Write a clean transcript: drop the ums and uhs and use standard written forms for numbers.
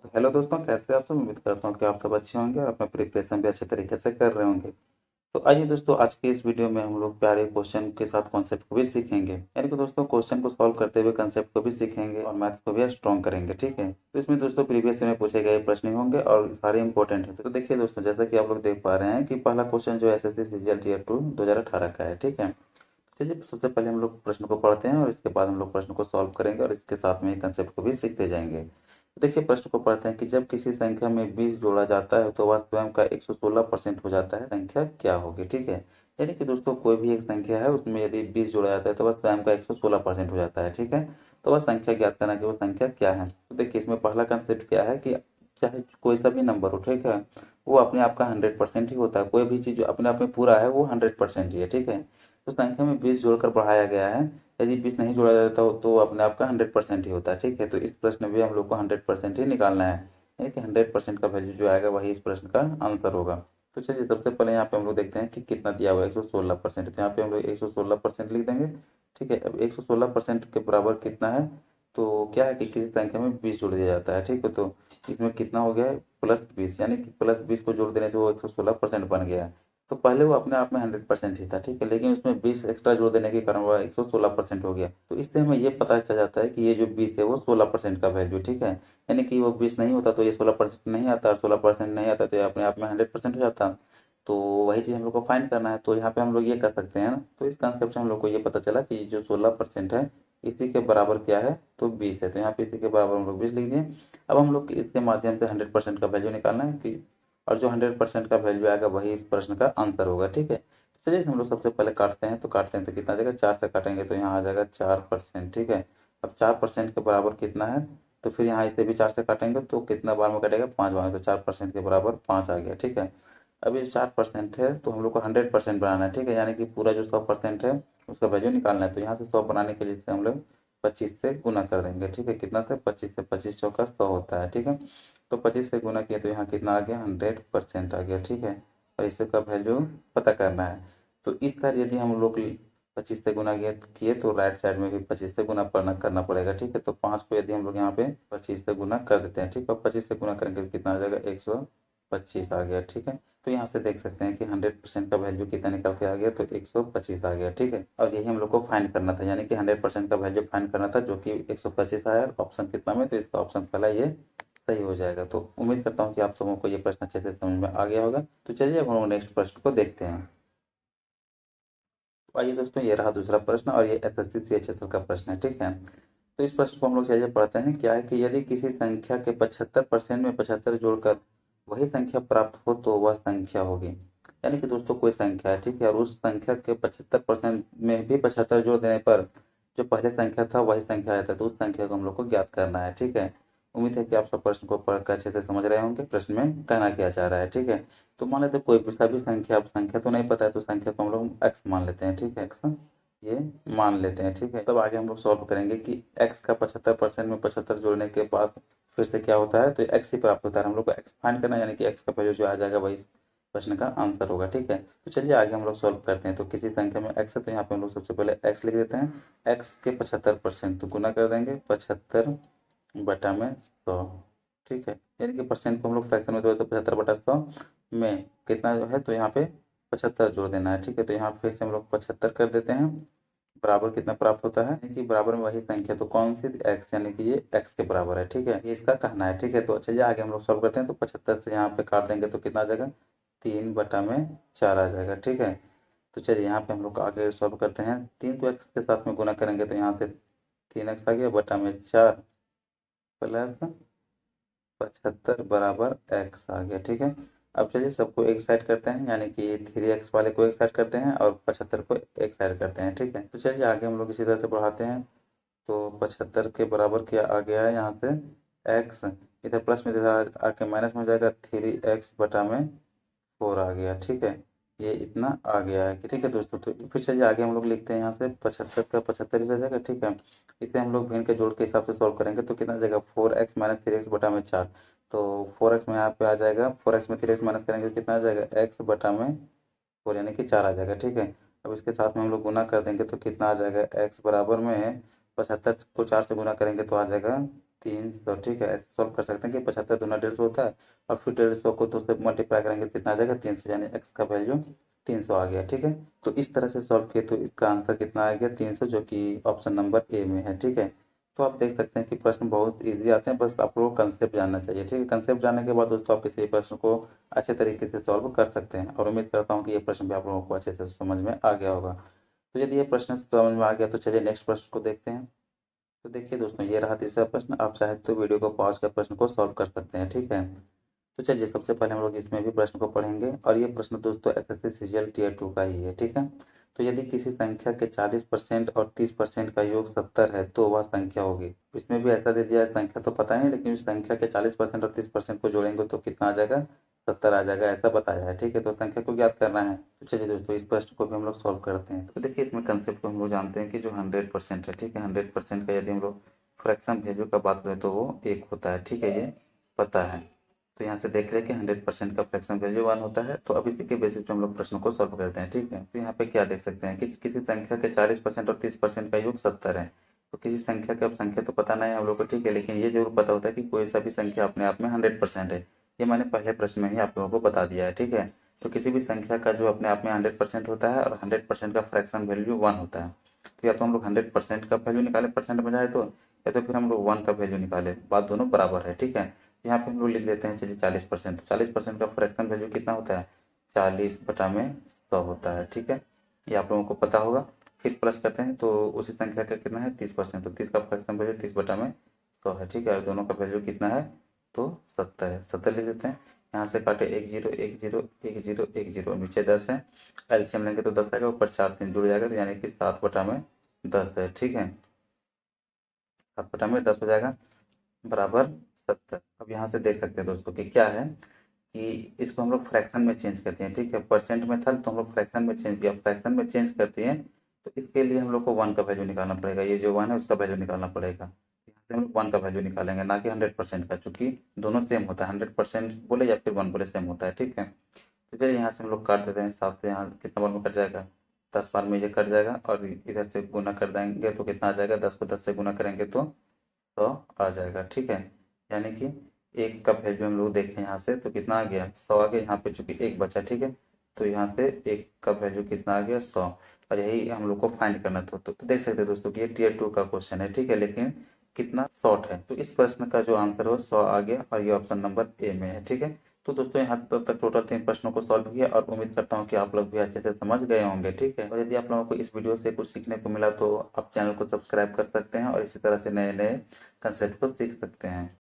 तो हेलो दोस्तों, कैसे आप सब। उम्मीद करता हूँ कि आप सब अच्छे होंगे और अपना प्रिपरेशन भी अच्छे तरीके से कर रहे होंगे। तो आइए दोस्तों, आज के इस वीडियो में हम लोग प्यारे क्वेश्चन के साथ कॉन्सेप्ट को भी सीखेंगे। यानी कि दोस्तों, क्वेश्चन को सॉल्व करते हुए कंसेप्ट को भी सीखेंगे और मैथ को भी स्ट्रॉन्ग करेंगे। ठीक है, तो इसमें दोस्तों प्रीवियस में पूछे गए प्रश्न ही होंगे और सारे इंपॉर्टेंट है। तो देखिए दोस्तों, जैसा कि आप लोग देख पा रहे हैं कि पहला क्वेश्चन जो एसएससी सीजीएल टीयर 2 2018 का है। ठीक है, चलिए सबसे पहले हम लोग प्रश्न को पढ़ते हैं और इसके बाद हम लोग प्रश्न को सॉल्व करेंगे और इसके साथ में कंसेप्ट को भी सीखते जाएंगे। तो देखिए प्रश्न को पढ़ते हैं कि जब किसी संख्या में 20 जोड़ा जाता है तो वह स्वयं का 116% हो जाता है, संख्या क्या होगी। ठीक है, यानी कि दोस्तों कोई भी एक संख्या है उसमें यदि 20 जोड़ा जाता है तो वह स्वयं का 116% हो जाता है। ठीक है, तो वह संख्या ज्ञात करना कि वो संख्या क्या है। तो देखिए इसमें पहला कंसेप्ट क्या है कि चाहे कोई सा भी नंबर हो, ठीक है, वो अपने आप का 100% ही होता है। कोई भी चीज़ जो अपने आप में पूरा है वो 100% ही है। ठीक है, तो संख्या में 20 जोड़कर बढ़ाया गया है। यदि 20 नहीं जोड़ा जाता हो तो अपने आप का 100% ही होता है। ठीक है, तो इस प्रश्न में भी हम लोग को 100% ही निकालना है, यानी कि 100% का वैल्यू जो आएगा वही इस प्रश्न का आंसर होगा। तो चलिए सबसे पहले यहाँ पे हम लोग देखते हैं कि कितना दिया हुआ है, 116%। तो यहाँ पे हम लोग 116% लिख देंगे। ठीक है, अब 116% के बराबर कितना है, तो क्या है कि किसी संख्या में 20 जोड़ दिया जाता है। ठीक है, तो इसमें कितना हो गया है, +20, यानी कि +20 को जोड़ देने से वो 116% बन गया है। तो पहले वो अपने आप में 100% ही था। ठीक है, लेकिन उसमें 20 एक्स्ट्रा जोड़ देने के कारण वह 116% हो गया। तो इससे हमें ये पता चल जाता है कि ये जो 20 है वो 16% का वैल्यू। ठीक है, यानी कि वो 20 नहीं होता तो ये 16% नहीं आता, और 16% नहीं आता तो ये अपने आप में 100% हो जाता। तो वही चीज़ हम लोग को फाइंड करना है। तो यहाँ पे हम लोग ये कर सकते हैं ना, तो इस कंसेप्ट से हम लोग को ये पता चला कि जो 16% है इसी के बराबर क्या है, तो 20 है। तो यहाँ पे इसी के बराबर हम लोग 20 लिख दिए। अब हम लोग इसके माध्यम से 100% का वैल्यू निकालना है कि, और जो 100% का वैल्यू आएगा वही इस प्रश्न का आंसर होगा। ठीक है, चलिए हम लोग सबसे पहले काटते हैं। तो काटते हैं तो कितना आ जाएगा, 4 से काटेंगे तो यहाँ आ जाएगा 4%। ठीक है, अब 4% के बराबर कितना है, तो फिर यहाँ इसे भी 4 से काटेंगे तो कितना बार में कटेगा, 5 बार में। तो 4% के बराबर 5 आ गया। ठीक है, अब ये 4% है तो हम लोग को 100% बनाना है। ठीक है, यानी कि पूरा जो 100% है उसका वैल्यू निकालना है। तो यहाँ से 100 बनाने के लिए इससे हम लोग 25 से गुना कर देंगे। ठीक है, कितना से, 25 से। 25 चौका 100 होता है। ठीक है, तो 25 से गुना किया तो यहाँ कितना आ गया, 100% आ गया। ठीक है, और इसका वैल्यू पता करना है। तो इस तरह यदि हम लोग 25 से गुना किए तो राइट साइड में भी 25 से गुना करना पड़ेगा। ठीक है, तो 5 को यदि हम लोग यहाँ पे 25 से गुना कर देते हैं, ठीक है, 25 से गुना करेंगे तो कितना आ जाएगा, 125 आ गया। ठीक है, तो यहाँ से देख सकते हैं कि 100% का वैल्यू कितना निकल के आ गया, तो 125 आ गया। ठीक है, और यही हम लोग को फाइंड करना था, यानी कि 100% का वैल्यू फाइंड करना था, जो कि 125 आया। ऑप्शन कितना में, तो इसका ऑप्शन पहला ये सही हो जाएगा। तो उम्मीद करता हूँ कि आप सबों को ये प्रश्न अच्छे से समझ में आ गया होगा। तो चलिए अब हम लोग नेक्स्ट प्रश्न को देखते हैं। तो आइए दोस्तों, ये रहा दूसरा प्रश्न और ये एसएससी सीएचएसएल का प्रश्न है। ठीक है, तो इस प्रश्न को हम लोग चलिए पढ़ते हैं। क्या है कि यदि किसी संख्या के 75% में 75 जोड़कर वही संख्या प्राप्त हो तो वह संख्या होगी। यानी कि दोस्तों कोई संख्या है, ठीक है, और उस संख्या के 75% में भी 75 जोड़ देने पर जो पहले संख्या था वही संख्या आता है, तो उस संख्या को हम लोग को ज्ञात करना है। ठीक है, उम्मीद है कि आप सब प्रश्न को पढ़कर अच्छे से समझ रहे होंगे प्रश्न में कहना क्या चाह रहा है। ठीक है, तो मान लेते हैं कोई भी सभी संख्या, अब संख्या तो नहीं पता है तो संख्या को हम लोग एक्स मान लेते हैं। ठीक है, एक्स ये मान लेते हैं। ठीक है, तब आगे हम लोग सॉल्व करेंगे कि एक्स का 75% में 75 जोड़ने के बाद फिर से क्या होता है, तो एक्स ही प्राप्त होता है। हम लोग को एक्स फाइंड करना है, यानी कि एक्स का वैल्यू जो आ जाएगा वही प्रश्न का आंसर होगा। ठीक है, तो चलिए आगे हम लोग सॉल्व करते हैं। तो किसी संख्या में एक्स है तो यहाँ पे हम लोग सबसे पहले एक्स लिख देते हैं। एक्स के 75% तो गुना कर देंगे 75 बटा में 100। ठीक है, यानी कि परसेंट को हम लोग फ्रैक्शन में जोड़े तो 75 बटा 100 में कितना जो है, तो यहाँ पे 75 जोड़ देना है। ठीक है, तो यहाँ फिर से हम लोग 75 कर देते हैं, बराबर कितना प्राप्त होता है, यानी कि बराबर में वही संख्या, तो कौन सी, एक्स, यानी कि ये एक्स के बराबर है। ठीक है, ये इसका कहना है। ठीक है, तो चलिए आगे हम लोग सॉल्व करते हैं। तो 75 से यहाँ पे काट देंगे तो कितना आ जाएगा, 3 बटा में 4 आ जाएगा। ठीक है, तो चलिए यहाँ पे हम लोग आगे सॉल्व करते हैं। 3 को एक्स के साथ में गुना करेंगे तो यहाँ से 3x आ गया बटा में 4 प्लस 75 बराबर एक्स आ गया। ठीक है, अब चलिए सबको एक साइड करते हैं, यानी कि 3x वाले को एक साइड करते हैं और 75 को एक साइड करते हैं। ठीक है, तो चलिए आगे हम लोग इसी तरह से बढ़ाते हैं। तो 75 के बराबर क्या आ गया है, यहाँ से एक्स, इधर प्लस में, इधर आके माइनस में हो जाएगा, 3x बटा में 4 आ गया। ठीक है, ये इतना आ गया है कि, ठीक है दोस्तों, तो फिर चलिए आगे हम लोग लिखते हैं। यहाँ से 75 का 75 ही रह जाएगा। ठीक है, इसे हम लोग भिन्न के जोड़ के हिसाब से सॉल्व करेंगे तो कितना आ जाएगा, 4x माइनस 3x बटा में 4। तो 4x में यहाँ पे आ जाएगा, 4x में 3x माइनस करेंगे तो कितना आ जाएगा, x बटा में 4, यानी कि 4 आ जाएगा। ठीक है, अब इसके साथ में हम लोग गुना कर देंगे तो कितना आ जाएगा, x बराबर में 75 को 4 से गुना करेंगे तो आ जाएगा 300, ठीक है। ऐसे सॉल्व कर सकते हैं कि 75 दूना 150 होता है, और फिर 150 को 2 से मल्टीप्लाई करेंगे तो कितना आ जाएगा 300, यानी एक्स का वैल्यू 300 आ गया, ठीक है। तो इस तरह से सॉल्व किए तो इसका आंसर कितना आ गया 300, जो कि ऑप्शन नंबर ए में है, ठीक है। तो आप देख सकते हैं कि प्रश्न बहुत ईजी आते हैं, बस आप लोगों को कंसेप्ट जानना चाहिए, ठीक है। कंसेप्ट जानने के बाद दोस्तों आप किसी भी प्रश्न को अच्छे तरीके से सॉल्व कर सकते हैं, और उम्मीद करता हूँ कि ये प्रश्न भी आप लोगों को अच्छे से समझ में आ गया होगा। तो यदि ये प्रश्न समझ में आ गया तो चलिए नेक्स्ट प्रश्न को देखते हैं। तो देखिए दोस्तों, ये रहा तीसरा प्रश्न। आप चाहे तो वीडियो को पॉज कर प्रश्न को सॉल्व कर सकते हैं, ठीक है। तो चलिए सबसे पहले हम लोग इसमें भी प्रश्न को पढ़ेंगे, और ये प्रश्न दोस्तों एसएससी सीजीएल टियर 2 का ही है, ठीक है। तो यदि किसी संख्या के 40% और 30% का योग 70 है तो वह संख्या होगी। इसमें भी ऐसा दे दिया है, संख्या तो पता नहीं, लेकिन इस संख्या के 40% और 30% को जोड़ेंगे तो कितना आ जाएगा 70 आ जाएगा, ऐसा बताया है, ठीक है। तो संख्या को ज्ञात करना है। तो चलिए दोस्तों इस प्रश्न को भी हम लोग सॉल्व करते हैं। तो देखिए इसमें कंसेप्ट को हम लोग जानते हैं कि जो 100% है, ठीक है, 100% का यदि हम लोग फ्रैक्शन वैल्यू का बात करें तो वो 1 होता है, ठीक है, ये पता है। तो यहाँ से देख रहे हैं कि 100% का फ्रैक्शन वैल्यू 1 होता है। तो अब इसी के बेसिस पे हम लोग प्रश्न को सॉल्व करते हैं, ठीक है। तो यहाँ पे क्या देख सकते हैं कि किसी संख्या के 40% और 30% का योग 70 है। तो किसी संख्या का, अब संख्या तो पता नहीं है हम लोग को, ठीक है, लेकिन ये जरूर पता होता है कि कोई सा भी संख्या अपने आप में 100% है। ये मैंने पहले प्रश्न में ही आप लोगों को बता दिया है, ठीक है। तो किसी भी संख्या का जो अपने आप में 100% होता है और 100% का फ्रैक्शन वैल्यू 1 होता है। तो या तो हम लोग 100% का वैल्यू निकाले परसेंट में जाए तो, या तो फिर हम लोग 1 का वैल्यू निकाले, बात दोनों बराबर है, ठीक है। यहाँ पे हम लोग लिख देते हैं चलिए 40%। तो 40% का फ्रैक्शन वैल्यू कितना होता है 40/100 होता है, ठीक है। ये आप लोगों को पता होगा। फिर प्लस करते हैं तो उसी संख्या का कितना है 30%। तो 30 का फ्रैक्शन वैल्यू 30/100 है, ठीक है। और दोनों का वैल्यू कितना है तो 70 है, 70 लिख देते हैं। यहाँ से काटे 1 0 1 0 1 0 1 0, नीचे 10 है, एलसीएम लेंगे तो 10 आएगा, ऊपर 4 3 जुड़ जाएगा, तो यानी कि 7/10 है, ठीक है। 7/10 हो जाएगा बराबर 70। अब यहाँ से देख सकते हैं दोस्तों कि क्या है कि इसको हम लोग फ्रैक्शन में चेंज करते हैं, ठीक है। परसेंट में था तो हम लोग फ्रैक्शन में चेंज किया, फ्रैक्शन में चेंज करते हैं तो इसके लिए हम लोग को 1 का वैल्यू निकालना पड़ेगा। ये जो 1 है उसका वैल्यू निकालना पड़ेगा। यहाँ से हम लोग 1 का वैल्यू निकालेंगे, ना कि 100% का, चूंकि दोनों सेम होता है, 100% बोले या फिर 1 बोले सेम होता है, ठीक है। तो चलिए यहाँ से हम लोग काट देते हैं, हिसाब से यहाँ कितना बार में कट जाएगा 10 बार में ये कट जाएगा, और इधर से गुना कर देंगे तो कितना आ जाएगा 10 को 10 से गुना करेंगे तो 100 आ जाएगा, ठीक है। यानी कि 1 का वैल्यू हम लोग देखें यहाँ से तो कितना आ गया 100 आ गया। यहाँ पे चूंकि 1 बचा, ठीक है, तो यहाँ से 1 का वैल्यू कितना आ गया 100, और यही हम लोग को फाइंड करना था। तो देख सकते हैं दोस्तों कि ये टियर 2 का क्वेश्चन है, ठीक है, लेकिन कितना शॉर्ट है। तो इस प्रश्न का जो आंसर है वो 100 आ गया, और ये ऑप्शन नंबर ए में है, ठीक है। तो दोस्तों यहाँ तक टोटल 3 प्रश्नों को सॉल्व किया, और उम्मीद करता हूँ कि आप लोग भी अच्छे से समझ गए होंगे, ठीक है। और यदि आप लोगों को इस वीडियो से कुछ सीखने को मिला तो आप चैनल को सब्सक्राइब कर सकते हैं, और इसी तरह से नए नए कंसेप्ट को सीख सकते हैं।